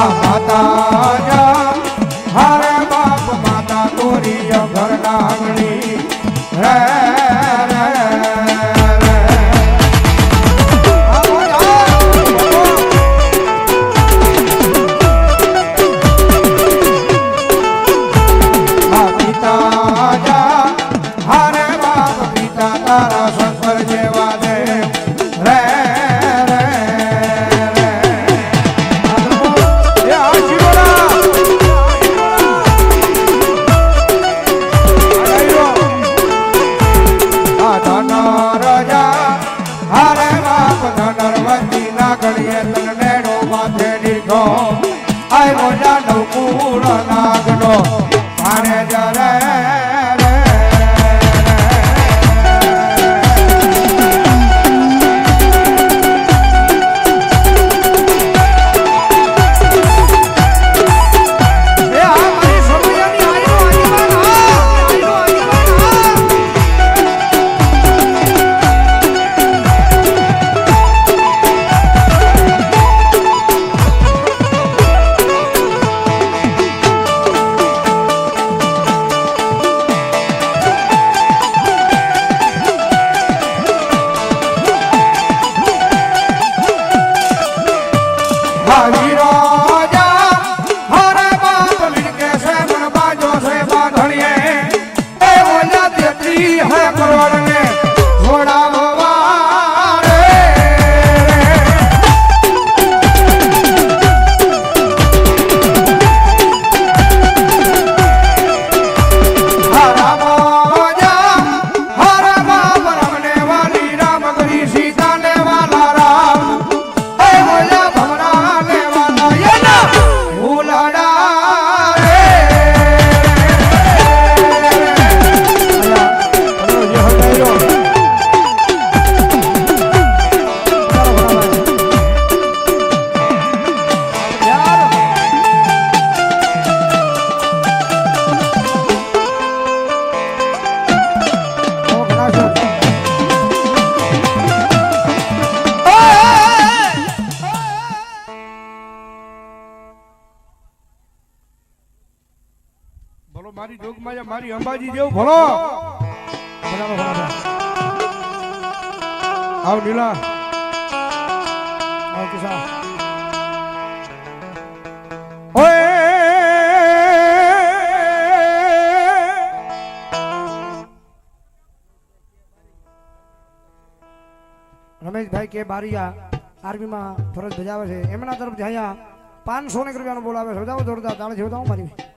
माता जा हरे बाप माता तोरी घर नागणी रे મારી જોગમાયા મારી અંબાજી જેવું ભલો આવ નીલા આવ કિસા ઓય રમેશભાઈ કે બારિયા આર્મી માં ફરજ બજાવે છે એમના તરફથી અહીંયા 500 રૂપિયાનો બોલાવે છે બતાવો જોરદાર તાણે છે બતાવો મારી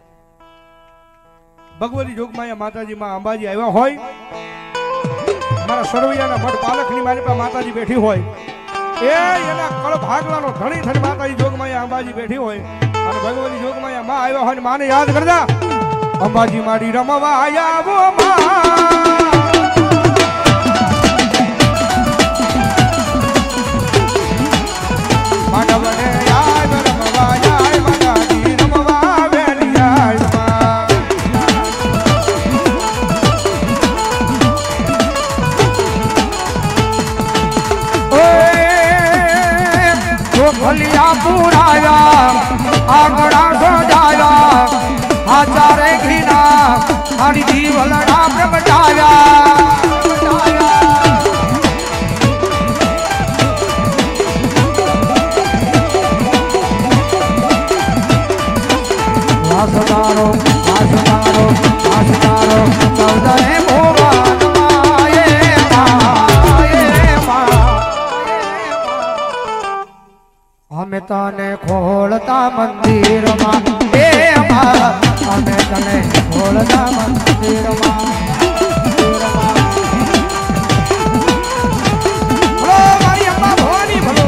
ભગવતી જોગમાયા માતાજી માં અંબાજી આવ્યા હોય મારા સરવૈયાના મઠ પાલખની મારી પાસે માતાજી બેઠી હોય એ એના કળ ભાગલાનો ધણી ધણી માતાજી જોગમાયા અંબાજી બેઠી હોય અને ભગવતી જોગમાયા માં આવ્યા હોય માને યાદ કરજા અંબાજી માડી રમવા આવો માનવને યાદ રમવા જાય માતાજી રમવા વેલિયા भलिया पुराया आंगड़ा सजाया आचारे घृणा हरि जीवलड़ा प्रगटाया आसदारो आसदारो आसदारो चौदह भोगा અમે તને ખોલતા મંદિરમાં એ અમારા અમે તને ખોલતા મંદિરમાં ભલો મારી અમ્મા ભવાની ભલો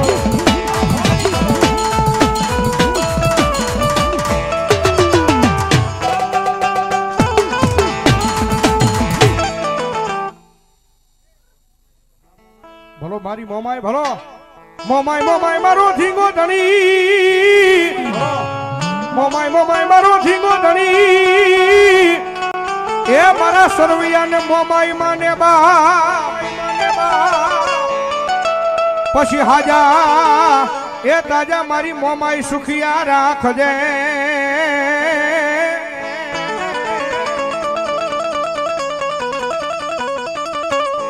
ભલો મારી મોમાય ભલો મોમાય મોમાય મારો ધીંગો ધણી મોમાય મોમાય મારો ધીંગો ધણી એ મારા સરવૈયાને મોમાય માને બા પછી હાજા એ તાજા મારી મોમાઈ સુખિયા રાખજે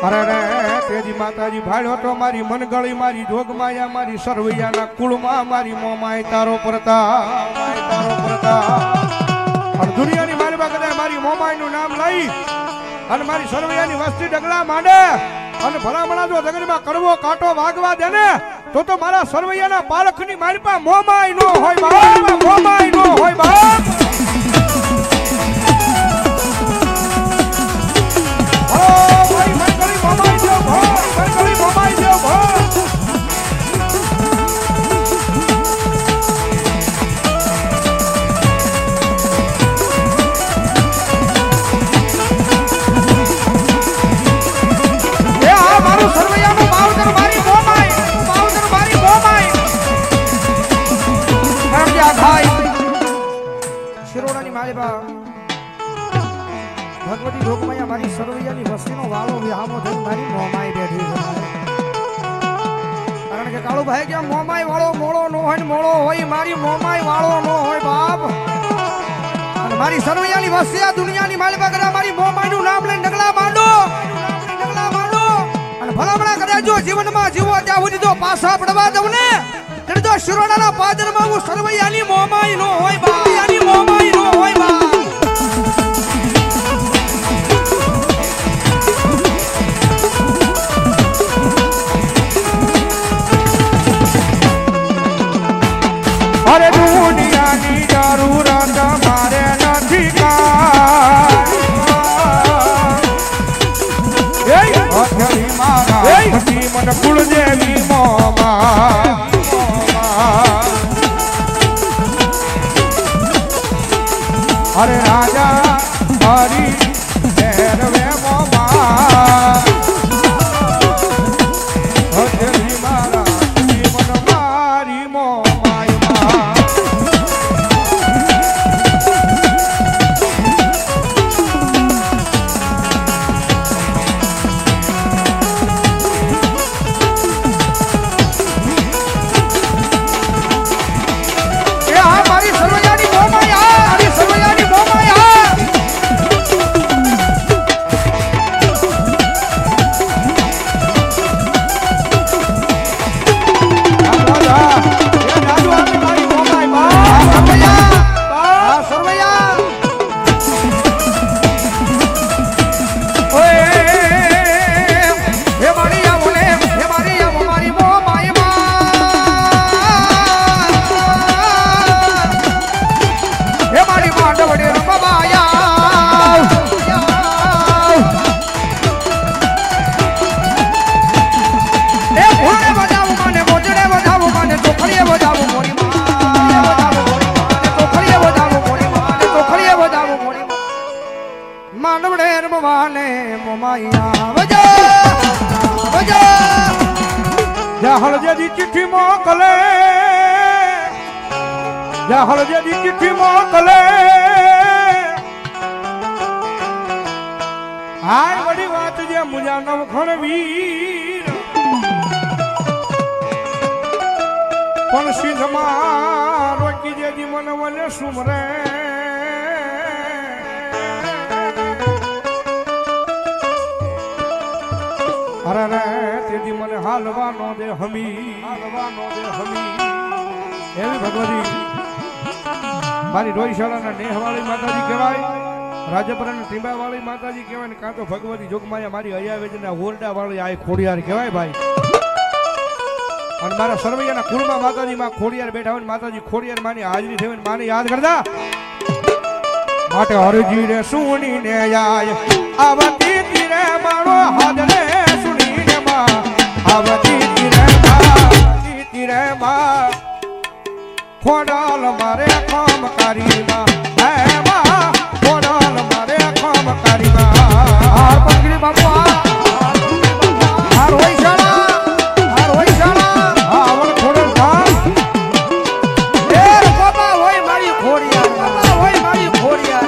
અરે રે તેજી માતાજી ભાડ્યો તો મારી મનગળી મારી જોગમાયા મારી સરવૈયાના કુળમાં મારી મોમાઈ તારો પ્રતાપ અને દુનિયાની મારી પાસે કદાચ મારી મોમાઈનું નામ લઈ અને મારી સરવૈયાની વસ્તી ડગલા માંડે અને ભલામણા જો જગતમાં કડવો કાંટો વાગવા દે ને તો મારા સરવૈયાના બાળકની મારી પાસે મોમાઈ નો હોય બાપ મોમાઈ નો હોય બાપ ભગવતી લોકમાયા મારી સરવૈયાની વસ્તીનો વાલો વિહામો થઈ મારી મોમાઈ બેઠી છે કારણ કે કાળુભાઈ કે મોમાઈ વાળો મોળો નો હોય ને મોળો હોય મારી મોમાઈ વાળો નો હોય બાપ અને મારી સરવૈયાની વસ્તી આ દુનિયાની માલિક કરે મારી મોમાઈનું નામ લઈને ડગલા માંડો અને ભલામણા કરે જો જીવનમાં જીવો ત્યાં સુધી જો પાછા પડવા દઉં ને ત્યારે જો શિરોડાના પાદરમાં હું સરવૈયાની મોમાઈ નો હોય બાપ મોમાઈ નો હોય બાપ અરે દુનિયાની જરૂરત મારે નથી કાઈ મારા મન કુળદેવી મોમા અરે રાજા હરી ભેરવે મોમા મારા જીવન મારી મોમા હળજેદી ચિઠ્ઠી મોકલે હળજેદી ચિઠ્ઠી મોકલે હાય વડી વાત જે મુજા નવખણ વીર પણ સિંધમાં રોકી જેદી મન વલે સુમરે અરે રે તેથી મને હાલવાનો દે હમી એવી ભગવતી મારી રોઈશાળાના નેહવાળી માતાજી કહેવાય રાજપરાના ટીંબાવાળી માતાજી કહેવાય ને કાં તો ભગવતી જોગમાયા મારી હયાવેજના ઓરડાવાળી આ ખોડિયાર કહેવાય ભાઈ અને મારા સરવૈયાના કુળમાં માતાજીમાં ખોડિયાર બેઠા હોય માતાજી ખોડિયાર માની હાજરી થઈ માને યાદ કરતા માટે હરજી રે સુણીને આય આવતી તીરે મારો હાજરે સુણીને આવતી તીરે માં ખોડાલ મારે કામ કારીમાં હે માં ખોડાલ મારે કામ કારીમાં હાર પંગડી બાપુ હાર હોય શાળા આવણ ખોડલ કામ એ બાબા હોય મારી ખોડિયાર બાબા હોય મારી ખોડિયાર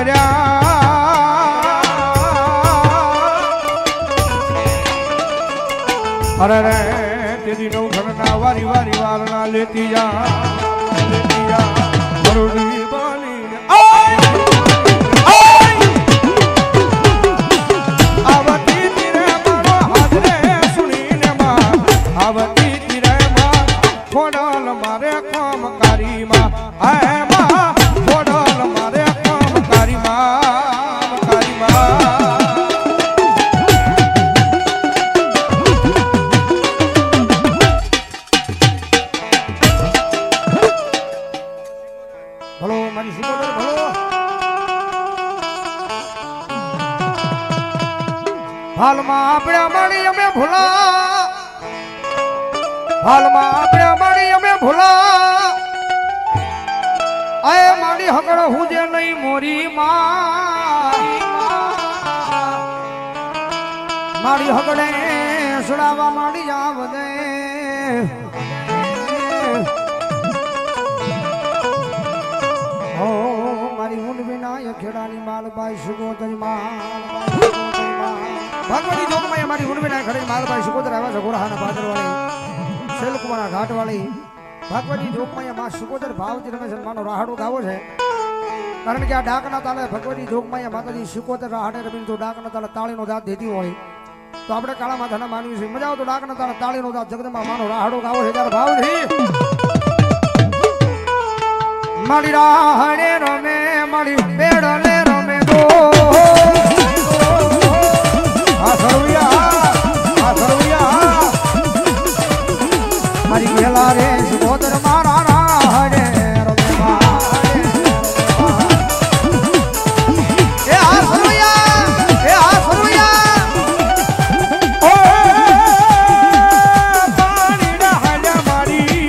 કર્યા અરે રે તેદી નવ ઘરના વારી વારી વારના લેતી જા મરુડી બની આવતી તીરે મારો હાજરે સુણીને માં આવતી તીરે માં ખોડલ મારે કામકારી માં હે માં ખોડલ મારે કામકારી માં કારી માં ભલો મારી સુકોદર ભલો હાલમાં આપણે માણી અમે ભૂલા હાલમાં આપણે માણી અમે ભૂલા આય માડી હકડ હું જે નહીં મોરી માડી હકડે સુડાવા માડી જાવ દે મારી ઊંડ વિના ખેડાની માલબાઈ સુગોતરી ભગવતી જોગમાં મારી ઊંડ વિના ખેડાની માલબાઈ સુગોતર આવ્યા છે ગોરહાના પાદર વાળી શેલકુમારના ઘાટ વાળી ભગવતી જોગમાં માં સુગોતર ભાવતી રમેશ માનો રાહાડો ગાવો છે કારણ કે આ ડાકના તાલે ભગવતી જોગમાં માતાજી સુગોતર રાહાડે રમીને જો ડાકના તાલે તાળીનો દાંત દેતી હોય તો આપણે કાળા માથાના માનવી છે મજા આવે તો ડાકના તાલે તાળીનો દાંત જગદમાં માનો રાહાડો ગાવો છે ત્યારે ભાવથી મારી રાહડે રમે મારી બેડલે રમે ગો આ સરવૈયા મારી ગેલા રે સુગોદર મારા રાહડે રમે એ આ સરવૈયા ઓ પાણી રાહડા મારી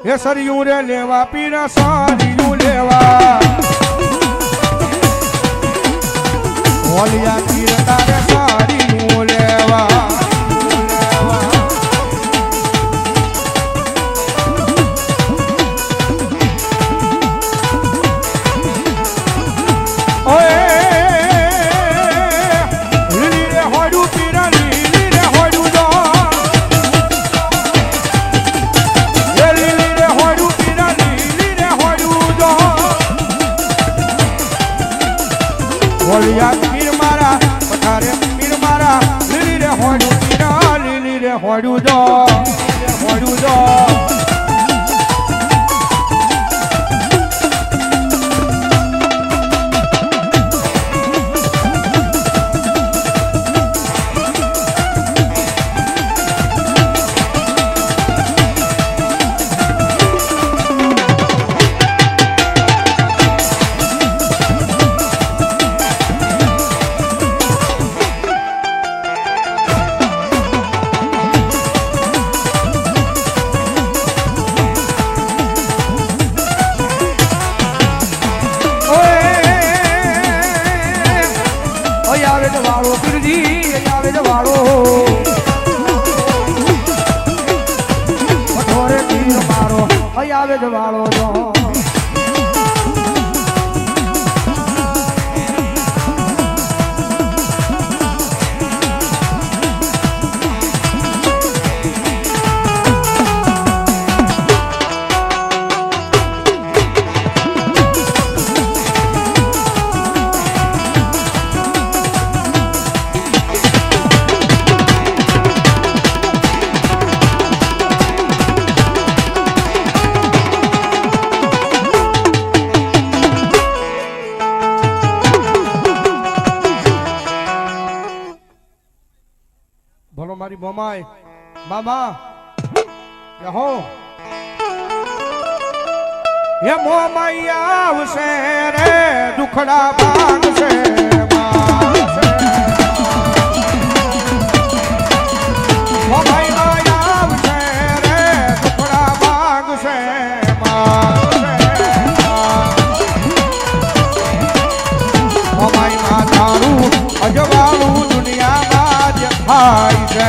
એ સરિયું રે લેવા પીરા સારિયું લેવા ઓલિયા પીર તારે સારિયું લેવા હોડું જો આવે જવાળો જો મોમાય મામા હો એ મોમાઈ આવશે રે દુખડા ભાગશે મોમાઈ આવશે રે દુખડા ભાગશે મોમાઈ માં તારું અજવાળું દુનિયામાં જ થાય છે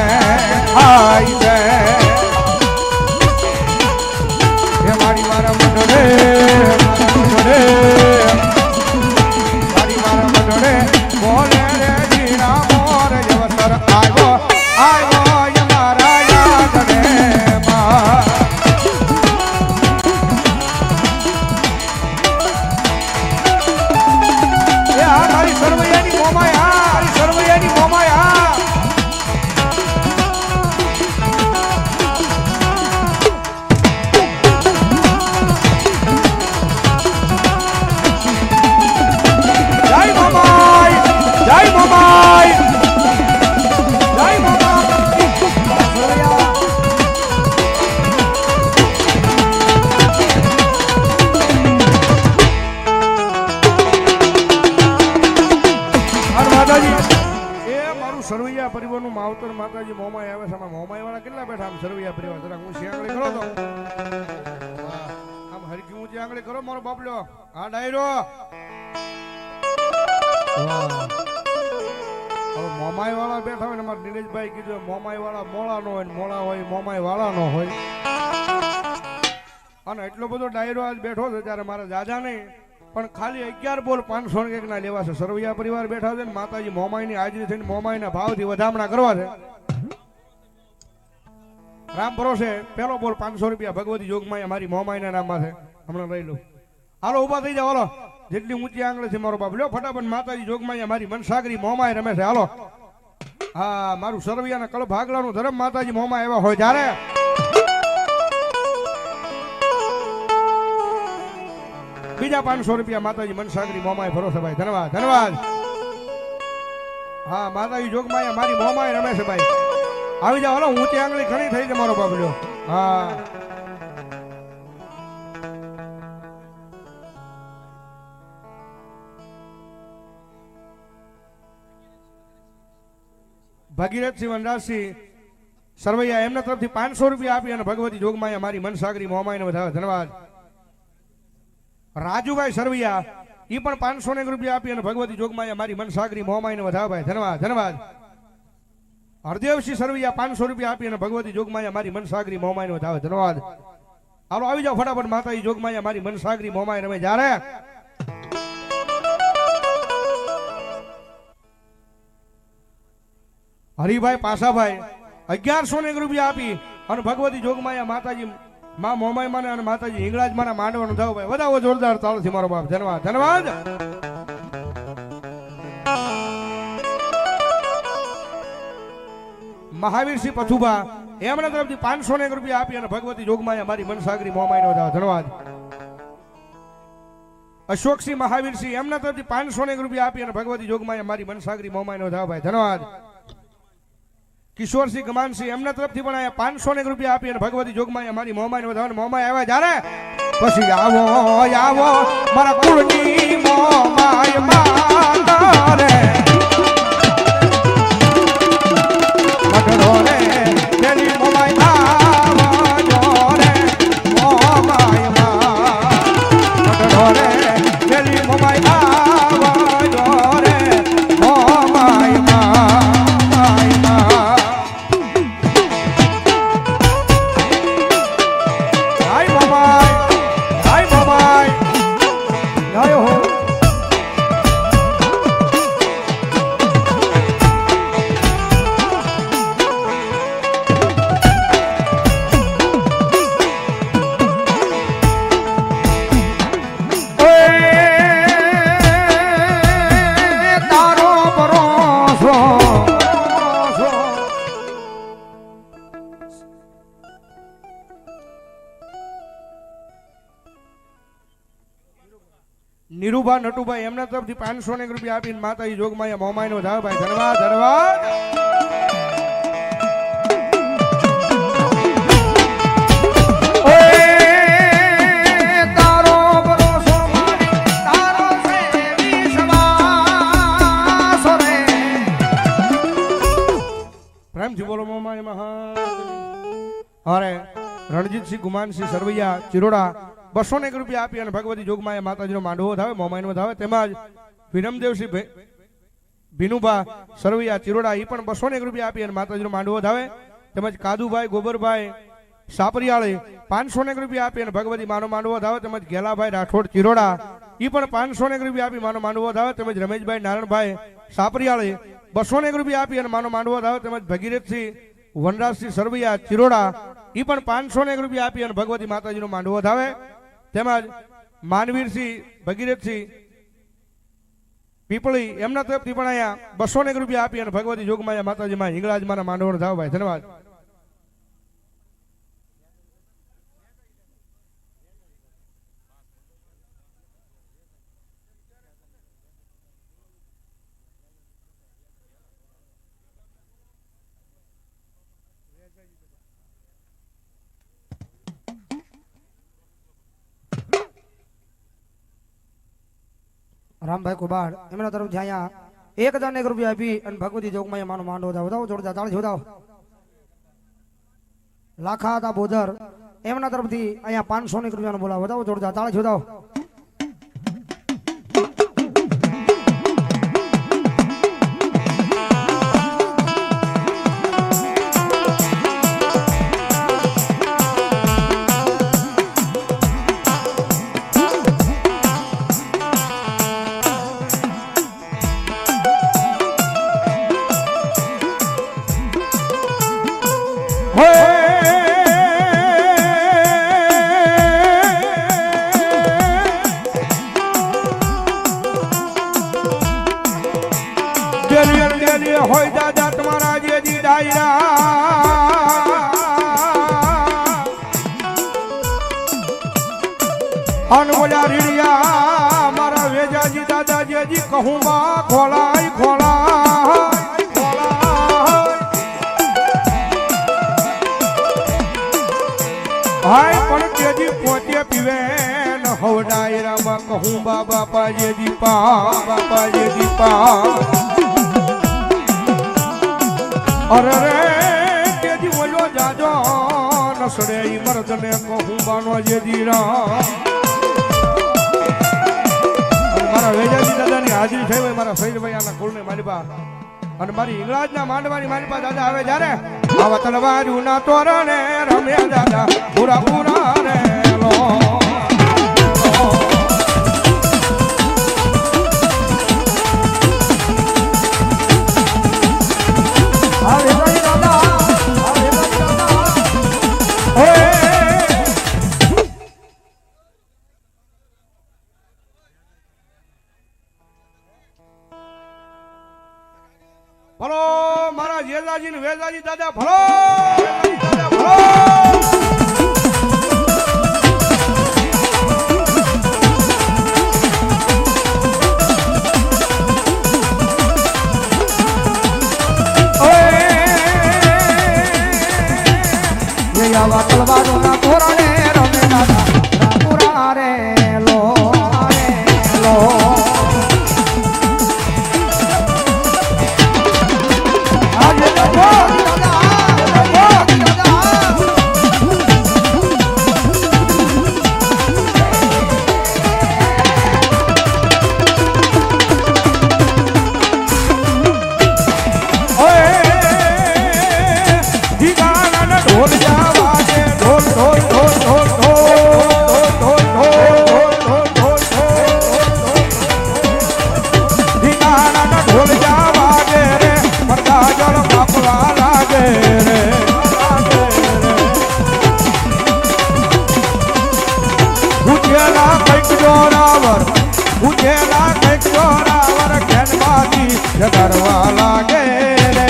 મારી મારા મંડળે બોલે રે જીણા મોર અવસર આવ્યો મારા યાદ રે મારી સરવૈયાની મોમાયા સરવૈયાની મોમાયા સરવૈયા પરિવારનું માવતર માતાજી મોમાઈ આવે છે મોમાઈ વાળા કેટલા બેઠા આમ સરવૈયા પરિવાર જરા હું આંગળી કરો તો આમ હરકી ઊંચી આંગળી કરો મારો બાપલો આ ડાયરો હવે મોમાઈ વાળા બેઠા હોય ને અમારા નીલેશભાઈ કીધું મોમાઈ વાળા મોળા નો હોય મોળા હોય મોમાઈ વાળા નો હોય અને એટલો બધો ડાયરો આજ બેઠો છે ત્યારે મારા દાદા નહીં પણ ખાલી 11 બોલ 500 ના લેવા છે સરવૈયા પરિવાર બેઠા છે ને માતાજી મોમાઈની હાજરી થઈને મોમાઈના ભાવથી વધામણા કરવા છે રામ ભરોસે પેલો બોલ 500 રૂપિયા ભગવતી જોગમાઈ અમારી મોમાઈના નામમાં છે હમણાં લઈ લો હાલો ઉભા થઈ જાવ હાલો જેટલી ઊંચી આંગળી છે મારો બાપ લ્યો ફટાફટ માતાજી જોગમાઈ અમારી મનસાગરી મોમાઈ રમે છે હાલો હા મારું સરવૈયાના કળ ભાગલાનું ધર્મ માતાજી મોમાઈ એવા હોય જ્યારે બીજા 500 રૂપિયા માતાજી મનસાગરી મોમાઈ ભરોસે ભાઈ ધન્યવાદ ધન્યવાદ હા માતાજી જોગમાઈ મારી મોમાઈ રમે છે ભાઈ આવી જાવ હાલો ઊંચી આંગળી ઘણી થઈ છે મારો બાબલ્યો હા ભગીરથસિંહ વનરાજસિંહ સરવૈયા એમના તરફથી 500 રૂપિયા આપી અને ભગવતી જોગમાઈ મારી મનસાગરી મોમાઈને વધાવે ધન્યવાદ રાજુભાઈ સરવૈયા ઈ પણ 500 રૂપિયા આપી અને ભગવતી જોગમાઈ મારી મનસાગરી મોમાઈને વધાવે ભાઈ ધન્યવાદ ધન્યવાદ હરદેવસિંહ સરવૈયા 500 રૂપિયા આપી અને ભગવતી જોગમાઈ મારી મનસાગરી મોમાઈને વધાવે ધન્યવાદ હાલો આવી જાવ ફટાફટ માતાજી જોગમાઈ મારી મનસાગરી મોમાઈ રમે જ્યારે હરિભાઈ પાસાભાઈ 1100 રૂપિયા આપી અને ભગવતી જોગમાયા માતાજી માં મોમાઈ માને અને માતાજી હિંગળાજ માના માંડવાનું થાવ ભાઈ વધાવો જોરદાર તાળથી મારો બાપ ધન્યવાદ ધન્યવાદ મહાવીરસિંહ પથુબા એમના તરફથી 500 રૂપિયા આપી અને ભગવતી જોગમાયા મારી મનસાગરી મોમાઈનો વધાવો ધન્યવાદ અશોકસિંહ મહાવીરસિંહ એમના તરફથી 500 રૂપિયા આપી અને ભગવતી જોગમાયા મારી મનસાગરી મોમાઈનો વધાવો ભાઈ ધન્યવાદ કિશોરસિંહ ગમાનસિંહ એમના તરફથી પણ આયા 500 રૂપિયા આપી અને ભગવતી જોગમાઈ અમારી મોમાઈને વધાવે મોમાઈ આવ્યા જ્યારે પછી આવો આવો મારા કુળની મોમાઈ માતા રે મઢડો રે તેની મોમાઈ આવજો રે મોમાઈ મઢડો રે તેની મોમાઈ આવજો રે મોમાઈ નીરુભા નટુભાઈ એમના તરફથી 500 રૂપિયા આપીને માતાજી જોગમાયા મોમાઈનો વધાવે ભાઈ ધન્યવાદ ધન્યવાદ ગુમાનસિંહ સરવૈયા ચિરોડા 201 રૂપિયા આપી અને ભગવતી જોગમાયા માતાજીનો માંડવો ધાવે મોમાઈનો ધાવે તેમજ વિરમદેવસિંહ ભીનુભા સરવૈયા ચિરોડા એ પણ 201 રૂપિયા આપી અને માતાજીનો માંડવો ધાવે તેમજ કાદુભાઈ ગોબરભાઈ સાપરિયાળે 501 રૂપિયા આપી અને ભગવતી માનો માંડવો ધાવે તેમજ ગેલાભાઈ રાઠોડ ચિરોડા એ પણ 501 રૂપિયા આપી માનો માંડવો ધાવે તેમજ રમેશભાઈ નારાયણભાઈ સાપરિયાળે 201 રૂપિયા આપી અને માનો માંડવો ધાવે તેમજ ભગીરથસિંહ વનરાજસિંહ સરવૈયા ચિરોડા એ પણ 501 રૂપિયા આપી અને ભગવતી માતાજીનો માંડવો ધાવે તેમજ માનવીરસિંહ ભગીરથસિંહ પીપળી એમના તરફથી પણ અહીંયા 201 રૂપિયા આપી અને ભગવતી જોગમાયા માતાજીમાં હિંગળાજમાં માંડવો ધાવ ભાઈ ધન્યવાદ. રામભાઈ કુબાડ એમના તરફથી અહીંયા 1001 રૂપિયા આપી અને ભગવતી જોગમાયા માનો માંડવો ધાવ જોરદાર તાળી જોડાવ. લાખાતા બોદર એમના તરફથી અહીંયા 501 રૂપિયાનો બોલાવો ધાવ જોરદાર તાળી જોડાવ. હોય દાદા તમારા જેજી ડાયરા અનમોલ્યા રીડિયા મારા વેજાજી દાદા જેજી કહું માં ખોલાય ખોલાય હાય પણ તેજી પોતે પીવે ન હો ડાયરામાં કહું બાપા જેજી બાપા જેજી અરે રે તેજી બોલો જાજો નસડે ઈ મર્દને કહું બાનો જે દીરા મારા વેજાજી દાદાની હાજરી થઈ હોય મારા સૈદભાઈ આના કુળને મારી પા અને મારી હિંગળાજના માંડવાની મારી પા દાદા આવે જ્યારે આવા તલવારુના તોરણે રમે દાદા પૂરા પૂરા રે લો ભલો મારા જેજાજી ને વેજાજી દાદા ભલો વેજાજી દાદા ભલો આવા તલવારોના ધોરણે રમે દાદા રાપુરા રે લો લો કરવા લાગે રે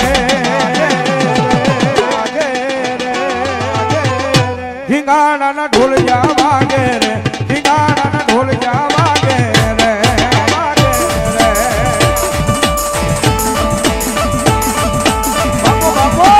હિંગાણા ના ઢોલિયા વાગે રે હિંગાણા ના ઢોલિયા વાગે રે વાગે રે બાપો બાપો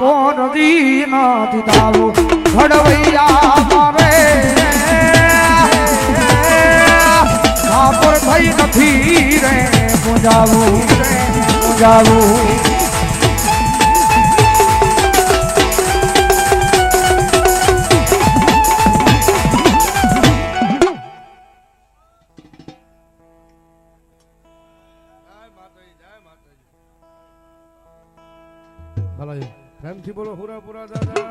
નદી નથી તાવું ઘડવૈયા મારે ઠાકોર થઈ નથી રે પૂજાવું પ્રેમથી બોલો હુરાપુરા દાદા.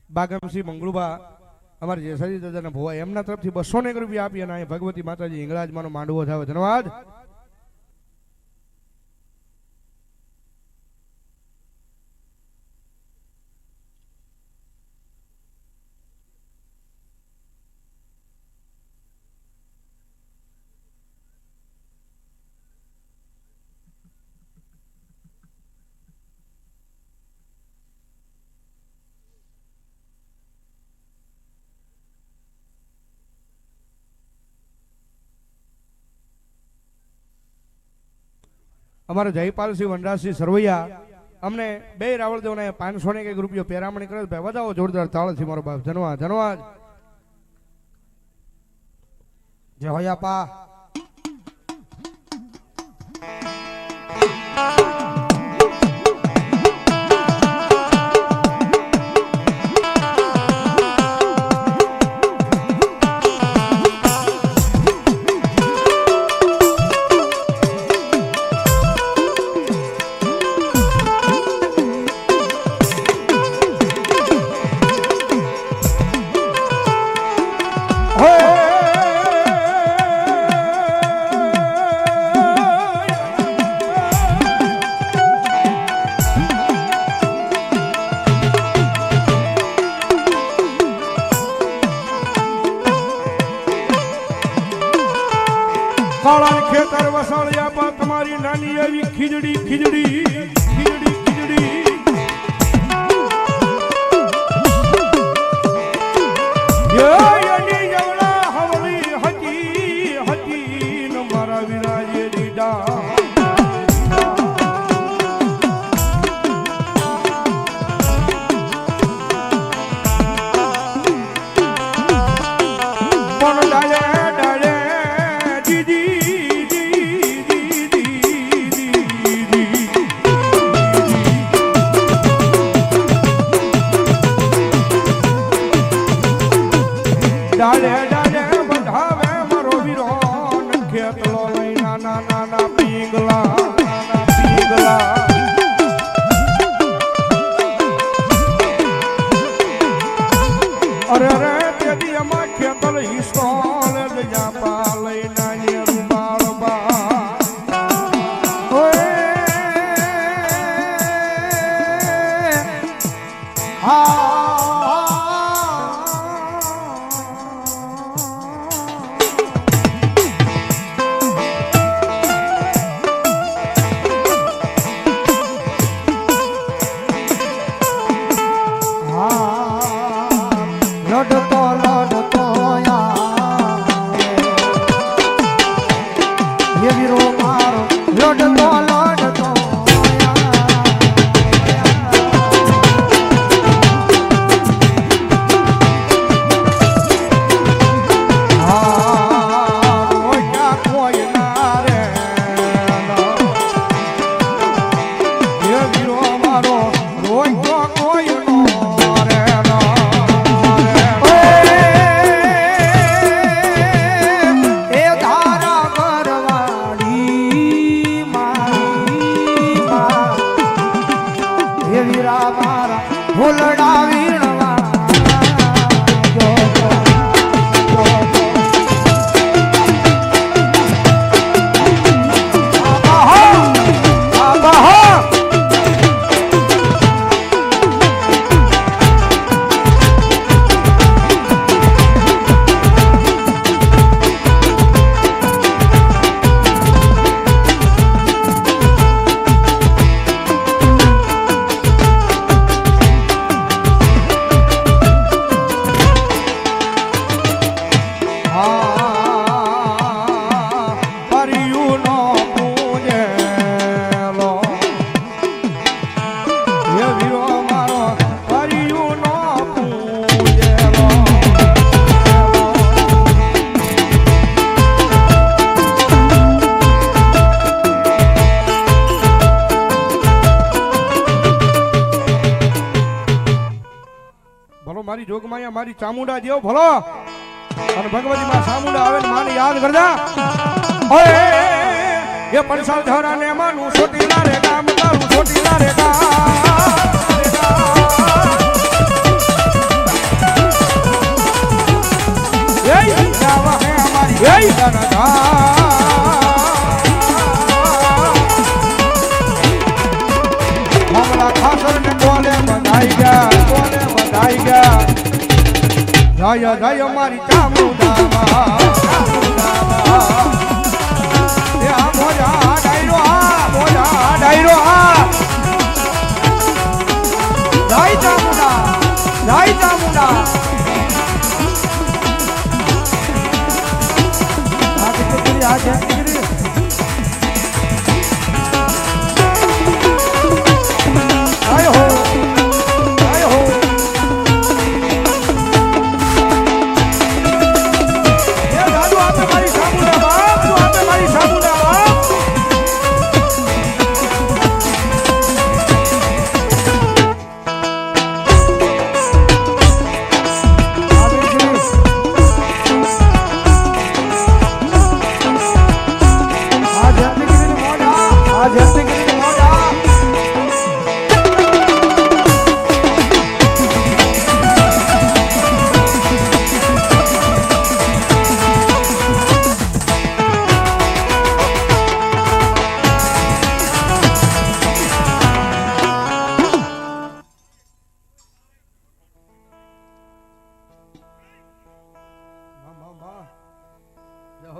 બાગમસિંહ મંગળુબા અમારા જેસાજી દાદાના ભોવા એમના તરફથી 201 રૂપિયા આપી અને અહીં ભગવતી માતાજી હિંગળાજમાંનો માંડવો થાવે. ધન્યવાદ. અમારો જયપાલસિંહ વનરાજસિંહ સરવૈયા અમને બે રાવળદેવને 501 રૂપિયો પેરામણી કરે. ભાઈ વધાવો જોરદાર તાળથી મારો બાપ. ધન્યવાદ ધન્યવાદ. જય હોય આપા. કાળા ખેતર વસાળ્યા પા તમારી નાની એવી ખીજડી ખીજડી ખીજડી ખીજડી એની જવડા હવળી હતી હતી ન મારા વિરાજે દીડા પણ ડાલે ડાલે ડાલે ડાલે બંધાવે મારો વીરો ખેતલો લઈ નાના નાના પીંગલા નાના પીંગલા અરે રે તેદી અમાર ખેતલ હિસ્તોલ દયા પા લઈ નાની રૂમાળ બા ઓય હા લડતો લડતો યા જોગમાયા મારી ચામુંડા જેવો ભલો અને ભગવતી માં ચામુંડા આવે ને માને યાદ કરજા ઓય એ પડસાલ ધરા ને માનું છોટીલા રે ગામ તારું છોટીલા રે ગામ એ જાવા હે અમારી એ દાના હમલા ખાસર ને કોલે બંધાઈ ગયા જય જય મારી ચામુંડામાં એ આ મોજા ડાયરો જય ચામુંડા આ દીકરી આ દીકરી આયો હો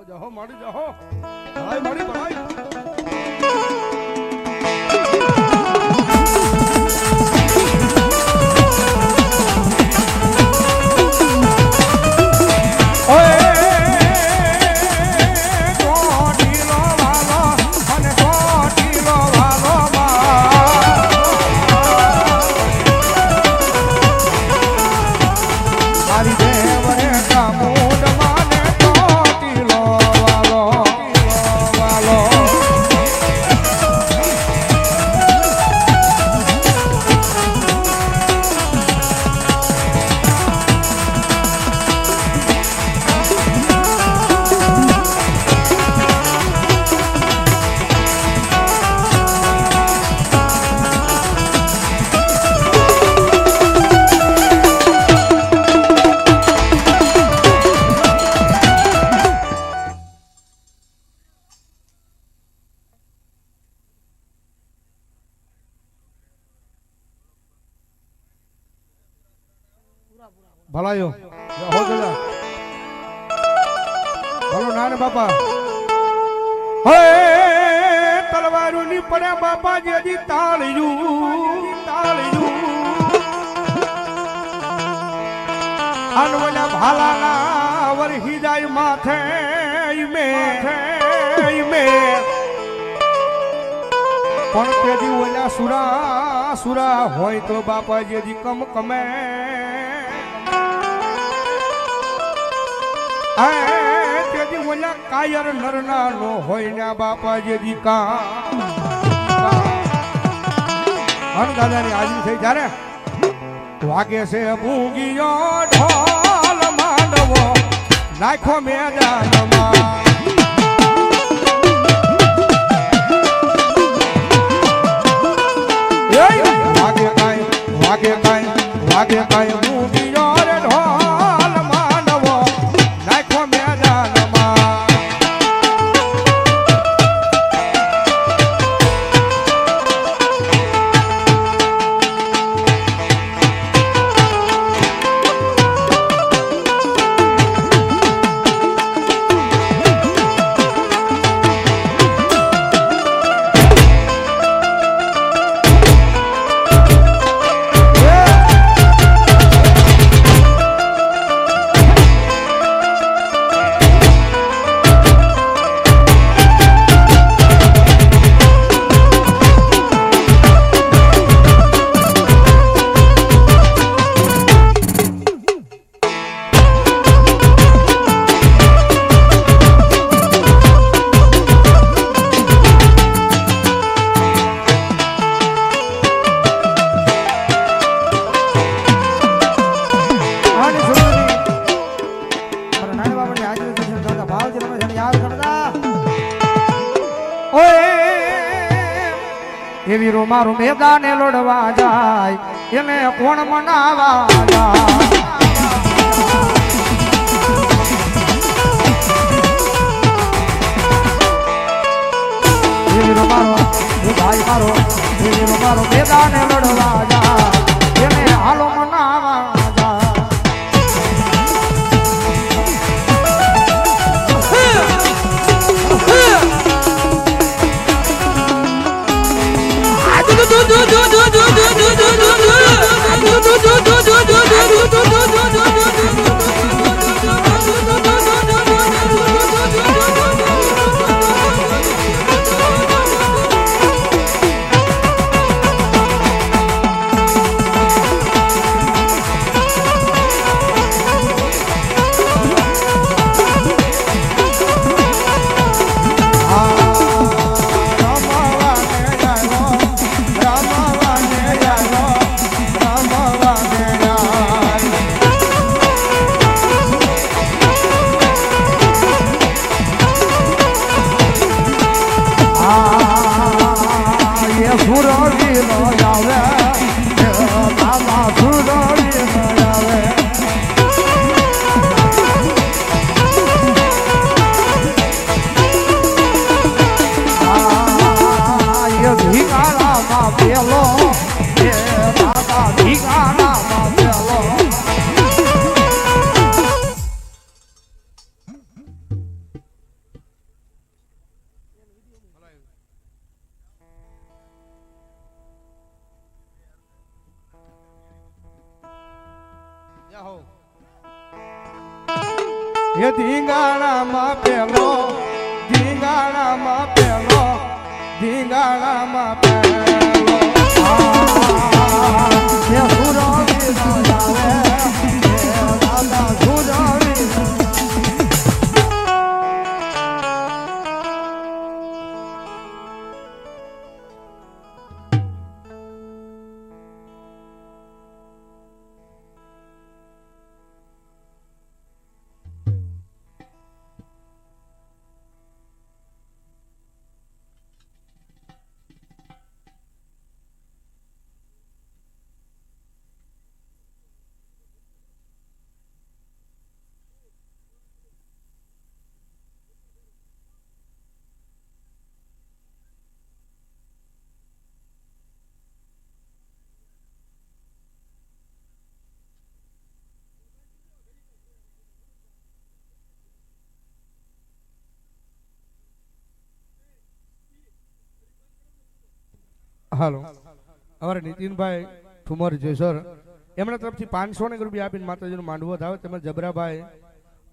જહો માડી જહો ભલાઈ માડી ભલાઈ ભલાયો હો જલા ભલો નાને બાપા હે તલવારું ની પડ્યા બાપા જેજી તાળ્યું અનવલા ભાલાના વરહી જાય માથે મે પણ તેજી ઓલા સુરા હોય તો બાપા જેજી કમ કમે તેજી ઓલા કાયર નરના નો હોય ને બાપા જેજી કા અન દાદાની હાજરી થઈ જ્યારે વાગે છે ભૂંગીયો ઢોલ માંડવો નાખો મેદાનમાં વાગે કાય ભૂંગીયો રે ઢોલ માંડવો નાખો મેદાનમાં ઓય એવી રો મારું મેદાને લડવા જાય એને કોણ મનાવા જાય એવી રો મારો ભાઈ મારો એવી રો મારો મેદાને લડવા જાય એને હાલો મનાવા એ ધીંગાણામાં પેલો ધીંગાણામાં પેલો ધીંગાણામાં પેલો હાલો અમારે નીતિનભાઈ ઠુમર જેસર એમના તરફથી 500 રૂપિયા આપીને માતાજીનું માંડવો ધાવે તેમજ જબરાભાઈ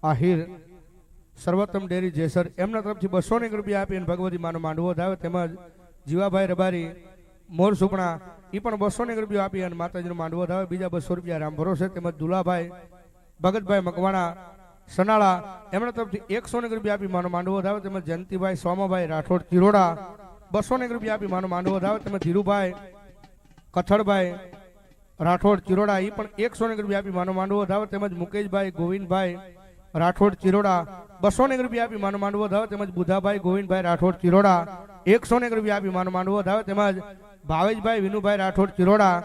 આહિર સર્વોત્તમ ડેરી જેસર એમના તરફથી 200 રૂપિયા આપીને ભગવતી માનો માંડવો ધાવે તેમજ જીવાભાઈ રબારી મોર સુપણા એ પણ 200 રૂપિયા આપી અને માતાજીનો માંડવો ધાવે બીજા 200 રૂપિયા રામ ભરોસે તેમજ દુલાભાઈ ભગતભાઈ મકવાણા સનાળા એમના તરફથી 100 રૂપિયા આપી માનો માંડવો ધાવે તેમજ જયંતિભાઈ સોમાભાઈ રાઠોડ ચિરોડા 200 રૂપિયા આપી માનો માંડવો ધાવે તેમજ ધીરુભાઈ કથળભાઈ રાઠોડ ચિરોડા એ પણ 100 રૂપિયા આપી માનો માંડવો ધાવે તેમજ મુકેશભાઈ ગોવિંદભાઈ રાઠોડ ચિરોડા 200 રૂપિયા આપી માનો માંડવો ધાવે તેમજ બુધાભાઈ ગોવિંદભાઈ રાઠોડ ચિરોડા 100 રૂપિયા આપી માનો માંડવો ધાવે તેમજ ભાવેશભાઈ વિનુભાઈ રાઠોડ ચિરોડા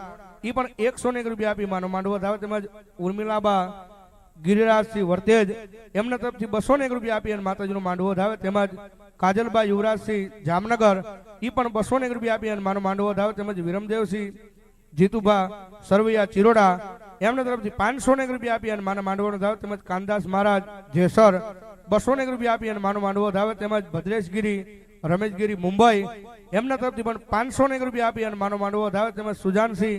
એ પણ 100 રૂપિયા આપી માનો માંડવો ધાવે તેમજ ઉર્મિલાબા ગિરિરાજસિંહ વર્તેજ એમના તરફથી 200 રૂપિયા આપી અને માતાજીનો માંડવો ધાવે તેમજ કાજલભાઈ યુવરાજસિંહ જામનગર એ પણ 200 રૂપિયા આપી અને માનો માંડવો ધાવે તેમજ વિરમદેવસિંહ જીતુભા સરવૈયા ચિરોડા એમના તરફથી 500 રૂપિયા આપી અને માનો માંડવો ધાવે તેમજ કાનદાસ મહારાજ જેસર 200 રૂપિયા આપી અને માનો માંડવો ધાવે તેમજ ભદ્રેશગીરી રમેશગીરી મુંબઈ એમના તરફથી પણ 500 રૂપિયા આપી અને માનો માંડવો ધાવે તેમજ સુજાનસિંહ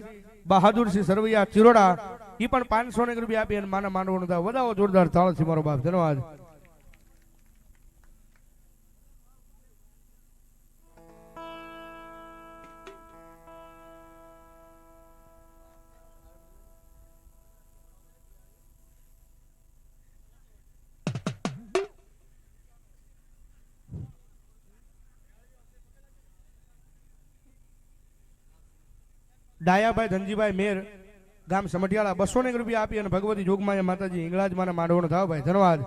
બહાદુરસિંહ સરવૈયા ચિરોડા એ પણ 500 રૂપિયા આપી અને માનો માંડવો ધાવે વધાવો જોરદાર તાળથી મારો બાપ ધન્યવાદ. ડાયાભાઈ ધનજીભાઈ મેર ગામ સમઢિયાળા 200 રૂપિયા આપી અને ભગવતી જોગમાયા માતાજી ઇંગળાજમાં માંડવાનો થાવ ભાઈ ધન્યવાદ.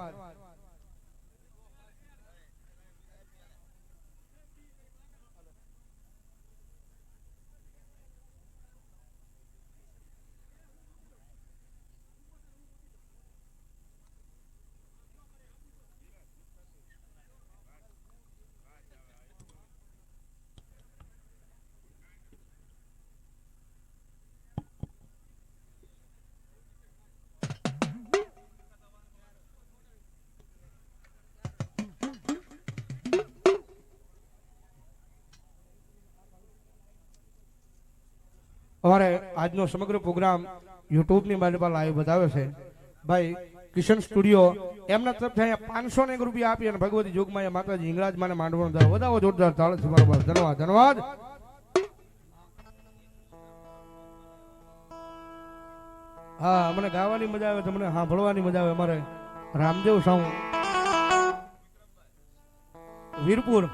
અમારે આજનો સમગ્ર પ્રોગ્રામ યુટ્યુબની મારી લાઈવ બતાવે છે ભાઈ કિશન સ્ટુડિયો એમના તરફથી અહીંયા 501 રૂપિયા આપી અને ભગવતી જોગમાયા માતાજી હિંગળાજ માને માંડવાનો દાવ વધાવો જોરદાર તાળથી મારો બાપ ધન્યવાદ ધન્યવાદ. હા મને ગાવાની મજા આવે તમને સાંભળવાની મજા આવે. અમારે રામદેવ સાઉ વીરપુર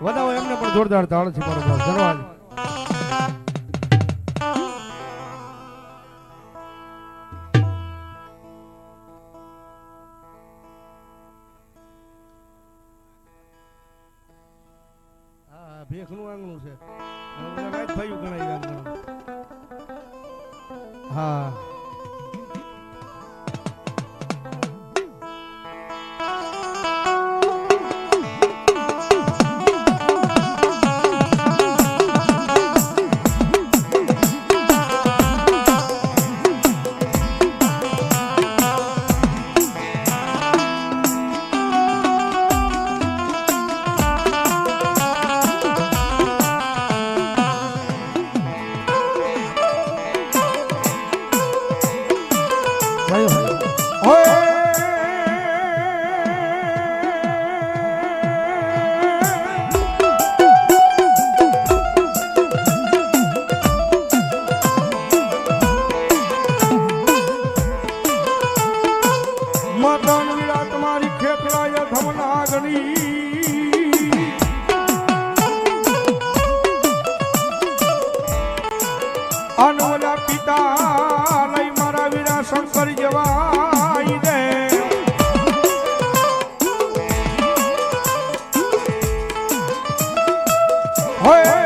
વધાવો એમને પણ જોરદાર તાળથી મારો બાપ ધન્યવાદ. ભેખનું આંગણું છે ભાઈ ગણાય હા અનવલા પિતા લઈ મારા વીરા શંકર જવાઈ દે. હોય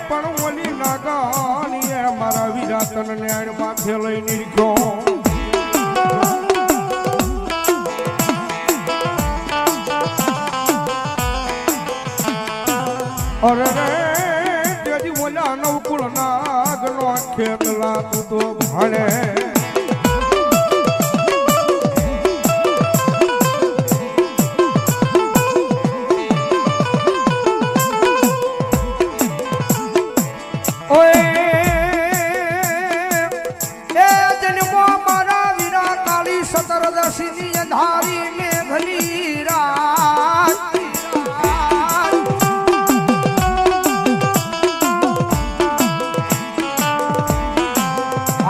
પણ ઓલી નાગાની મારા વીરા તને માથે લઈ નીકળ્યો. અરે તેથી ઓલા નવકુળ નાગનો ખેતલા તું તો ભાડે. ઓય એ જન્મો મારા વીરા કાળી સતરદશીની અંધારી મેઘની રાત.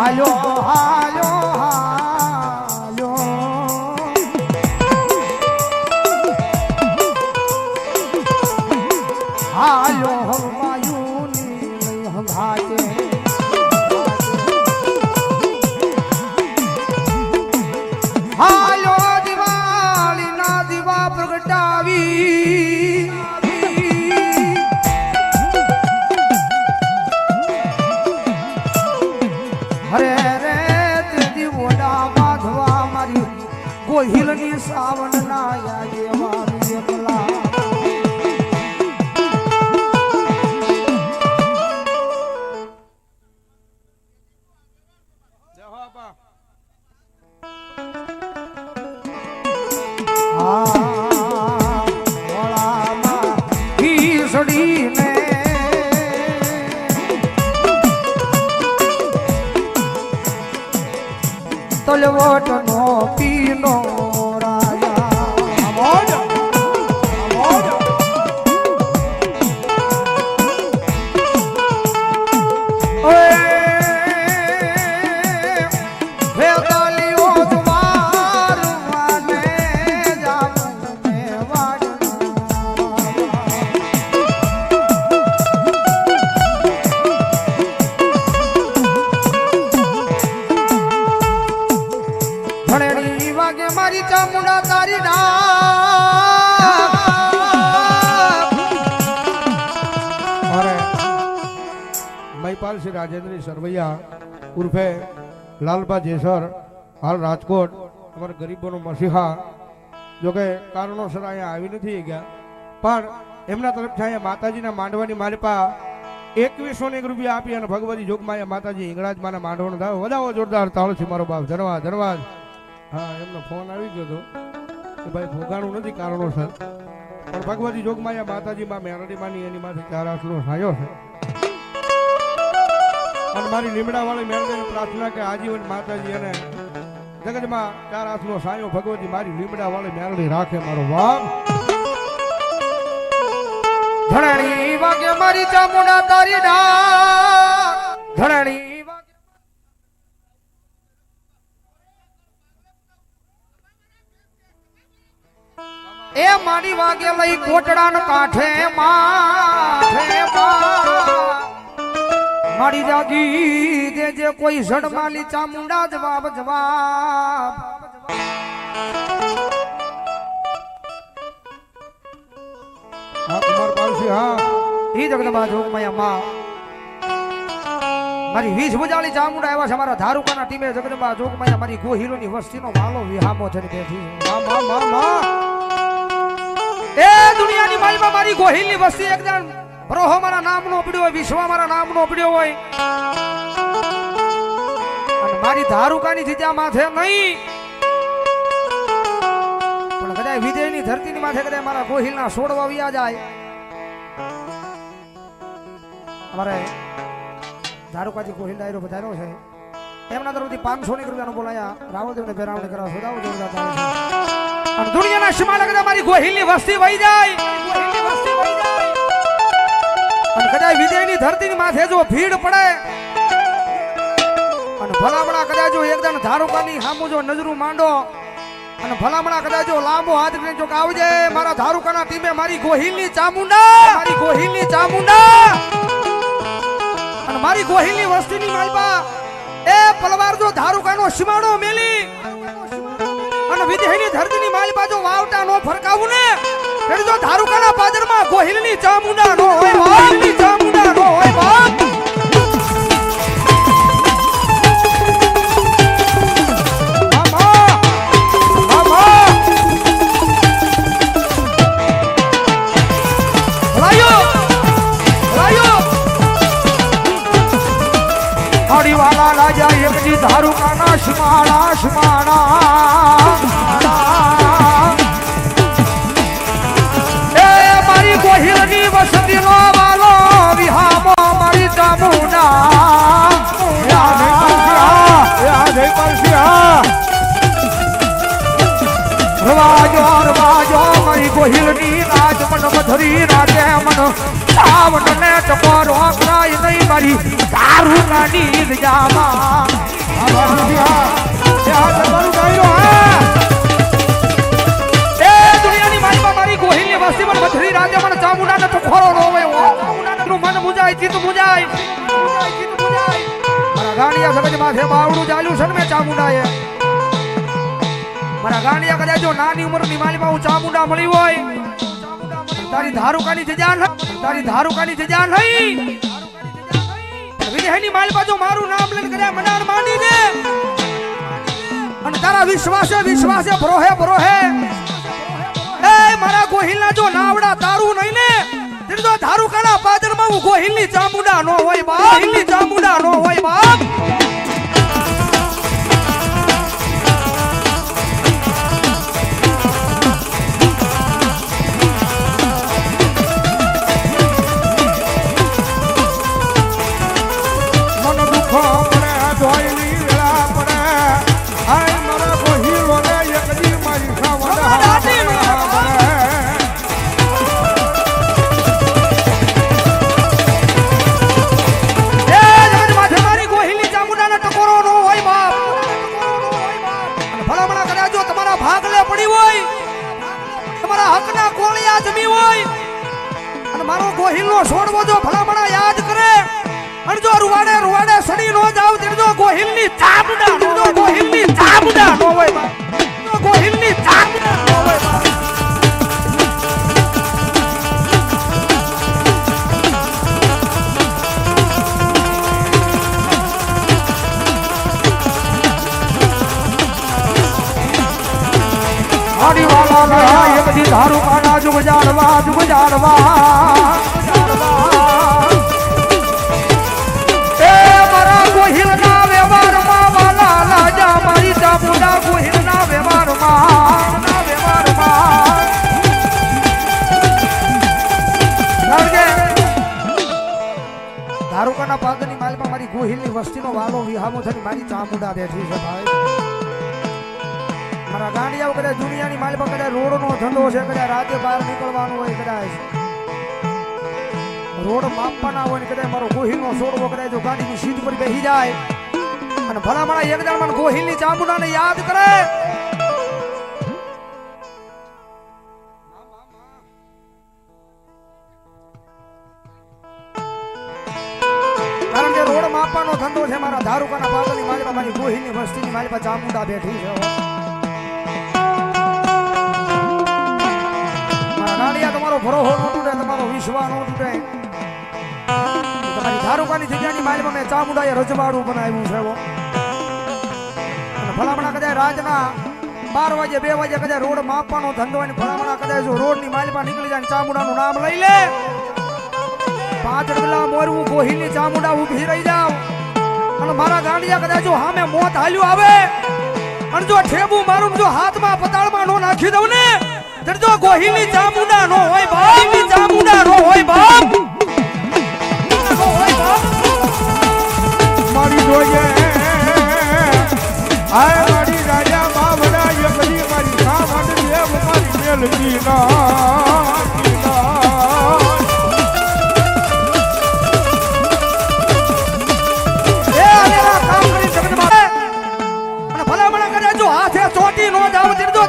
હાલો હાલો હાલો હાલો હમાયુની નહીં હંગાતે. હાલો દિવાળી ના દીવા પ્રગટાવી. હરે રે તેથી મોડા બાંધવા મારી ગોહિલની સાવન ના યાદે મારી એકલા. ઘીસડીને તલવટ નો પીનો રાજા. મારી ચામુંડા તારી અરે મહિપાલ શ્રી રાજેન્દ્ર સરવૈયા ઉર્ફે લાલબા જેસર હાલ રાજકોટ અમારા ગરીબોનો મસીહા જોકે કારણોસર અહીંયા આવી નથી ગયા પણ એમના તરફથી અહીંયા માતાજીના માંડવાની માલિપા 2101 રૂપિયા આપી અને ભગવતી જોગમાયા માતાજી હિંગળાજ માના માંડવાનો દાવ વધાવો જોરદાર તાળથી મારો બાપ ધન્યવાદ ધન્યવાદ. હા એમનો ફોન આવી ગયો હતો કે ભાઈ ભોગાણું નથી કારણોસર પણ ભગવતી જોગમાયા માતાજી માં મેરડીમાંની એની માથે 4 આટલો છાયો છે. અને મારી લીમડા વાળી મેળવીની પ્રાર્થના કે આજીવન માતાજી એને જગતમાં ચાર હાથનો સાયો ભગવતી મારી લીમડા વાળી મેળવી રાખે મારો બાપ. ધરણી વાગે મારી ચામુંડા તારી ડાક ધરણી એ મારી વાગે લઈ કોટડા ન કાંઠે મારી જાગી દે જે કોઈ ઝડમાલી ચામુંડા જવાબ જવાબ હા કુમાર પાલસી હા ઈ જગદંબા જોગમાયા માં મારી 20 ભુજાળી ચામુંડા આવ્યા છે મારા ધારુકાના ટીમે જગદંબા જોગમાયા મારી ગોહિલોની વસ્તીનો વાલો વિહામો થઈને બેઠી માં એ દુનિયાની માલમાં મારી ગોહિલની વસ્તી એકદમ બ્રોહો મારા નામનો પડ્યો હોય વિશ્વ મારા નામનો પડ્યો હોય અને મારી ધારુકાની જીજા માથે નહીં પણ કદાચ વિજયની ધરતીની માથે કદાચ મારા ગોહિલના છોડવા વ્યા જાય અમારે ધારુકાજી ગોહિલ ડાયરો વધાર્યો છે એમના તરફથી 500 ની રૂપિયાનો બોલાયા રાવળદેવને ફેરાવણી કરવા સોદાવ જોરદાર ચાલે છે અને દુનિયાના સીમાડા કદાચ મારી ગોહિલની વસ્તી વહી જાય અને કદાચ વિજયની ધરતીની માથે જો ભીડ પડે અને ભલામણા કદાચ જો એકદમ ધારુકાની સામું જો નજરું માંડો અને ભલામણા કદાચ જો લાંબો હાથ કરીને જો આવજે મારા ધારુકાના ટીમે મારી ગોહિલની ચામુંડા અને મારી ગોહિલની વસ્તીની માલપા એ પલવાર જો ધારુકાનો સીમાડો મેલી અને વિદેહની ધરતીની માલ બાજુ વાવટા નો ફરકાવું ને એટલે જો ધારુકાના પાદરમાં ગોહિલની ચામુંડા નો હોય ગોહિલની ચામુંડા નો હોય બાપ વાલા રાજા એકજી ધારુકાના શમાડા એ મારી ગોહિલની વસતીનો વાલો વિહામો મારી ચામુંડા રવાજો મારી ગોહિલની રાજ મન મધરી રાતે મન સાવન ને ટકોરો કરાય નહીં મારી ધારુકાની ગજામાં એ દુનિયાની મારીમાં મારી ગોહિલની વસ્તી પર મધરી રાતે મન ચામુંડા ને ટકોરો રોવે મન મુજાય ચિત મુજાય મારા ગાંડિયા સગજ માથે બાવડું ચાલ્યું છે ને મેં ચામુંડાએ મારા ગાંડિયા કદાચ જો નાની ઉંમરની માલીમાં હું ચામુંડા મળી હોય તારી ધારુકાની જજા નહીં વિદેહની માલ બાજુ મારું નામ લઈને કર્યા મનાર માંડી દે અને તારા વિશ્વાસે ભરોહે એ મારા ગોહિલના જો નાવડા તારું નહીં ને તો ધારુકાના પાદરમાં હું ગોહિલની ચામુંડા નો હોય બાપ ગોહિલનો છોડવો જો ભલામણા યાદ કરે અને જો રૂવાડે સડી નો જાવ તે જો ગોહિલની ચામુંડા નો હોય ગોહિલની ચામુંડા નો હોય આડી વાલા એ બધી ધારુકાના જુગ જાળવા એ મારા ગોહિલના વ્યવહારમાં વાલા લાજા મારી ચામુંડા ગોહિલના વ્યવહારમાં ધારુકાના પાદરની માલમાં મારી ગોહિલની વસ્તીનો વાલો વિહામો થઈને મારી ચામુંડા બેઠી છે ભાઈ મારા ગાંડિયાઓ કદાચ દુનિયાની માલમાં કદાચ રોડનો ધંધો છે કદાચ રાતે બહાર નીકળવાનું હોય કદાચ રોડ માપવાના હોય ને કદાચ મારો ગોહિલનો સોડવો કદાચ જો ગાડીની સીટ પર બેસી જાય અને ભલા મારા એક દાડ મને ગોહિલની ચામુંડાને યાદ કરે કારણ કે રોડ માપવાનો ધંધો છે મારા ધારુકાના પાગલની માલમાં મારી ગોહિલની વસ્તીની માલમાં ચામુંડા બેઠી છે મારા ગાડિયા તમારો ભરોસો ન તૂટે તમારો વિશ્વાસ ન તૂટે તમારી ધારુકાની જગ્યાની માલમાં મેં ચામુંડાએ રજવાડું બનાવ્યું છે અને ભલામણા કદાચ રાજના 12 વાગે 2 વાગે કદાચ રોડ માપવાનો ધંધો અને ભલામણા કદાચ જો રોડની માલમાં નીકળી જાય ચામુંડાનું નામ લઈ લે 5 ડગલા મોરવું ગોહિલની ચામુંડા ઊભી રહી જાવ અને મારા ગાંડિયા કદાચ જો સામે મોત હાલ્યું આવે અને જો ઠેબુ મારું જો હાથમાં પતાળમાં નો નાખી દઉં ને તો જો ગોહિલની ચામુંડા નો હોય બાપ ચામુંડા નો હોય બાપ મારી જોઈએ આય મારી રાજા બાવડા યકલી મારી સામડ દેવ મારી મેલકી ના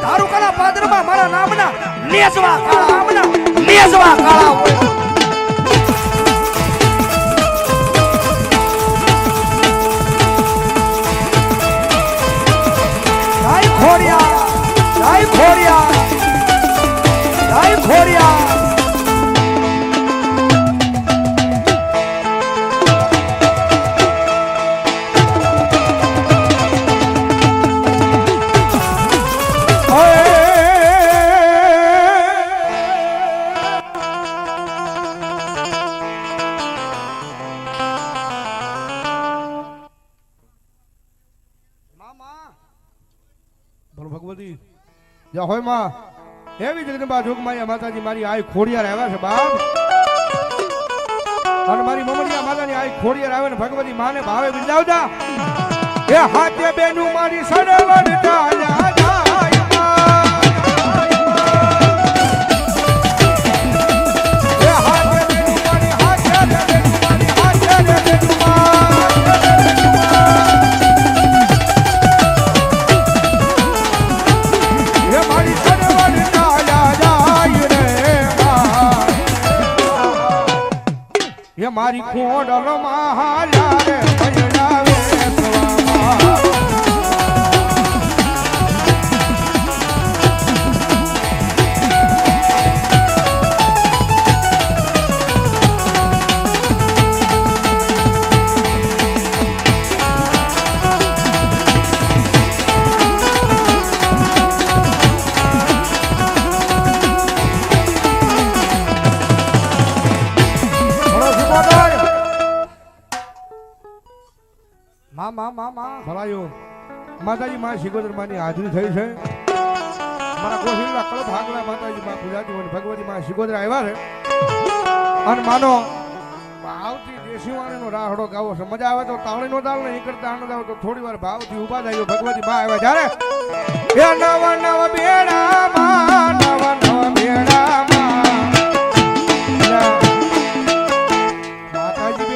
ધારુકાના પાદરમાં મારા નામના નેસવા કાળા આમના નેસવા કાળા હોય જય ખોડિયા જય ખોડિયા જય ખોડિયા ભગવતી જા હોય માં એવી જગદંબા જોગમાયા માતાજી મારી આઈ ખોડિયાર આવ્યા છે બાપ અને મારી મમડિયા માતાની આઈ ખોડિયાર આવે ને ભગવતી માને ભાવે બિરદાવતા એ હાથે બેનું મારી સડવડ ચાલ્યા જાય એ હાથે બેનું મારી હાથે બેનું મારી હાથે બેનું મારી ખોડલ મહાલા રે પયડાવે સ્વામા ભલાયો માતાજી માં શિકોદર માની હાજરી થઈ છે મારા ગોહિલના કળ ભાગલા માતાજી માં પૂજાતી હોય ભગવતી માં શિકોદર આવ્યા છે અને માનો ભાવથી દેશી વાણીનો રાહડો ગાવો છે મજા આવે તો તાળીનો તાળ ને નીકળતા આનંદ આવે તો થોડી વાર ભાવથી ઊભા થાય ભગવતી માં આવ્યા જ્યારે એ નવા નવા બેડામાં નવા નવા બેડામાં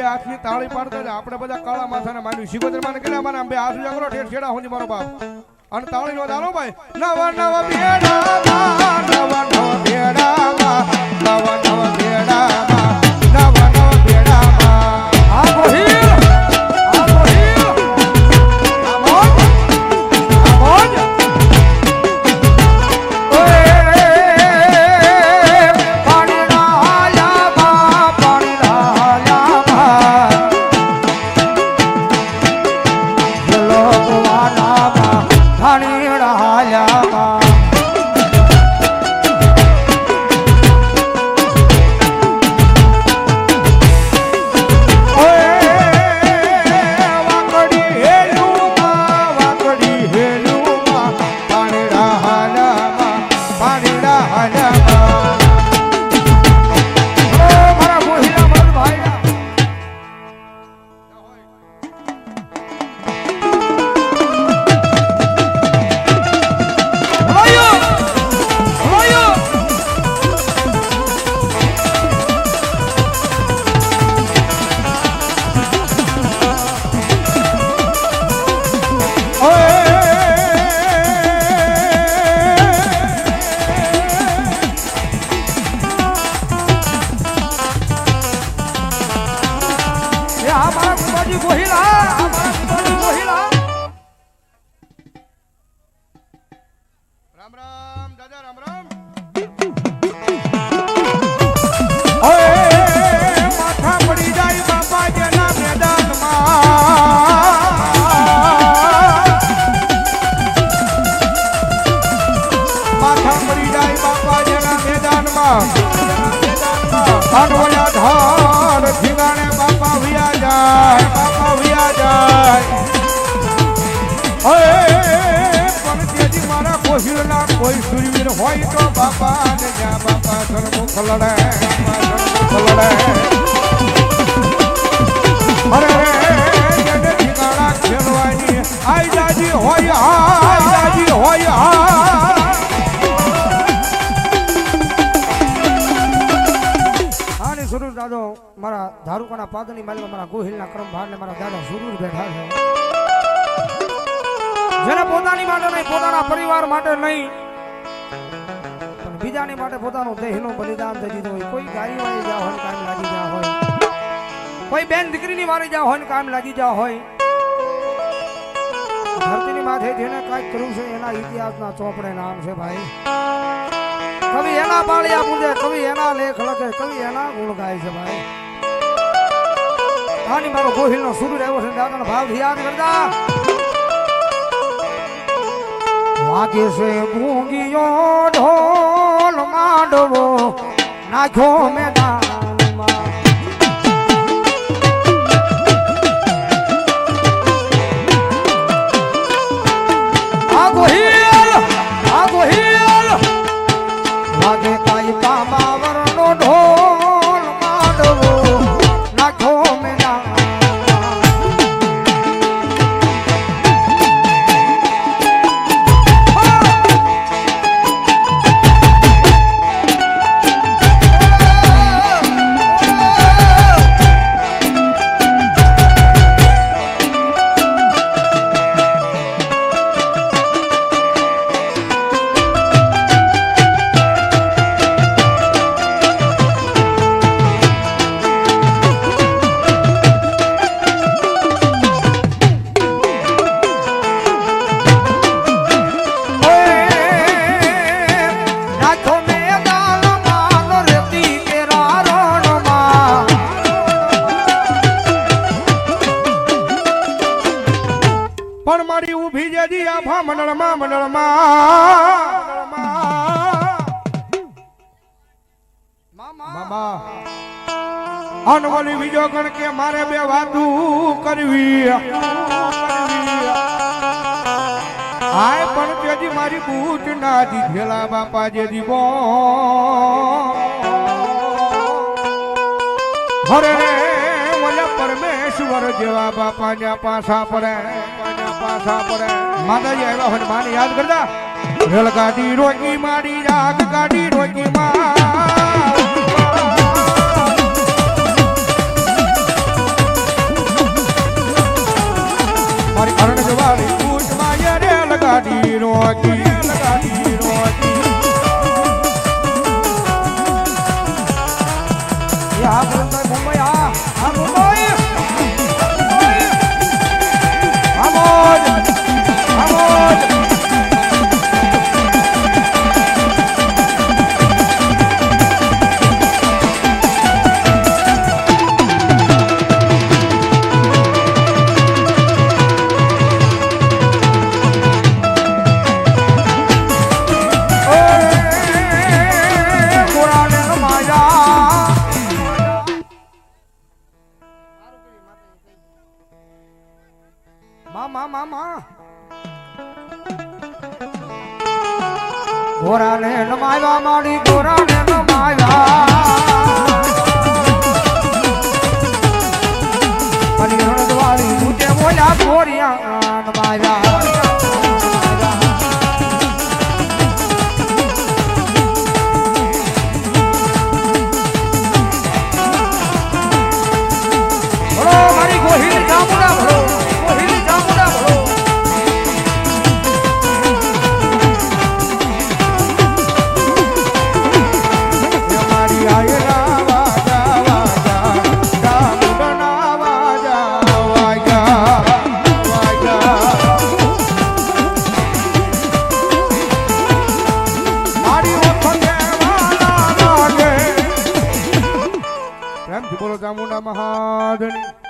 હાથની તાળી પાડતા જ આપણે બધા કાળા માથાને માન્યું શિકોદર માને કેટલા માને બે હાથ જાગરો ઠેઠ છેડા હોજી મારો બાપ અને તાળી નો દાલો ભાઈ નવા નવા બેડામાં નવા નવા બેડામાં નવા નવા બેડામાં નવા નવા બેડામાં આ ગોહિલ આ ગોહિલ આ મોજ અનવયા ધાર ઠીકાણે બાપા વિયા જાય બાપા વિયા જાય પણ તેથી મારા કોશિલના કોઈ સુરવીર હોય તો બાપા ને જ્યાં બાપા સન્મુખ લડે અરે એને ઠીકાણા ખેલવાની આઈ જાજી હોય આઈ જાજી હોય આની સુરુ દાદો મારા ધારુકાના પાદની માલિકા મારા ગોહિલના ક્રમ ભાડને મારા દાદા સુરુ બેઠા છે જેને પોતાની માટે નહીં પોતાના પરિવાર માટે નહીં પણ બીજાની માટે પોતાનું દેહનું બલિદાન દઈ દીધું હોય કોઈ ગાડી વાળી જા હોય કામ લાગી જા હોય કોઈ બેન દીકરીની વાળી જા હોય કામ લાગી જા હોય ધરતીની માથે જેને કાંઈક કર્યું છે એના ઇતિહાસના ચોપડે નામ છે ભાઈ કવિ એના પાળિયા પૂજે કવિ એના લેખ લખે કવિ એના ગુણ ગાય છે ભાઈ આની મારો ગોહિલનો સુરુ આવ્યો છે દાદાનો ભાવથી યાદ કરતા વાગે છે ગૂંગીયો ઢોલ માંડવો નાખ્યો મેદાનમાં આ ગોહિલ વાગે કાઈ પામાવરનો ઢોલ માંડવો નાખ્યો મેદાનમાં પણ મારી ઊભી જજી આભા મંડળમાં મામા અનવલી બીજો ગણ કે મારે બે વાતું કરવી આય પણ તેજી મારી બૂટ ના દીધેલા બાપા જે દીવો હરે રે મને પરમેશ્વર જેવા બાપા ન્યા પાછા પડે માતાજી આવ્યા હોય માને યાદ કરતા રેલગાડી રોકી મારી રાગ ગાડી રોકી મારી અરણ જવાળી પૂછમાં રેલગાડી રોકી મુંબઈ આ મુંબઈ ગોરાને નમાવ્યા માડી ગોરાને નમાવ્યા અને રણદવાળી ઉઠે બોલ્યા ગોરિયા નમાવ્યા ભલો મારી ગોહિલ ચામુંડા ભલો ગોહિલ ચામુંડા ભલો બોલો ચામુંડા મહારાણી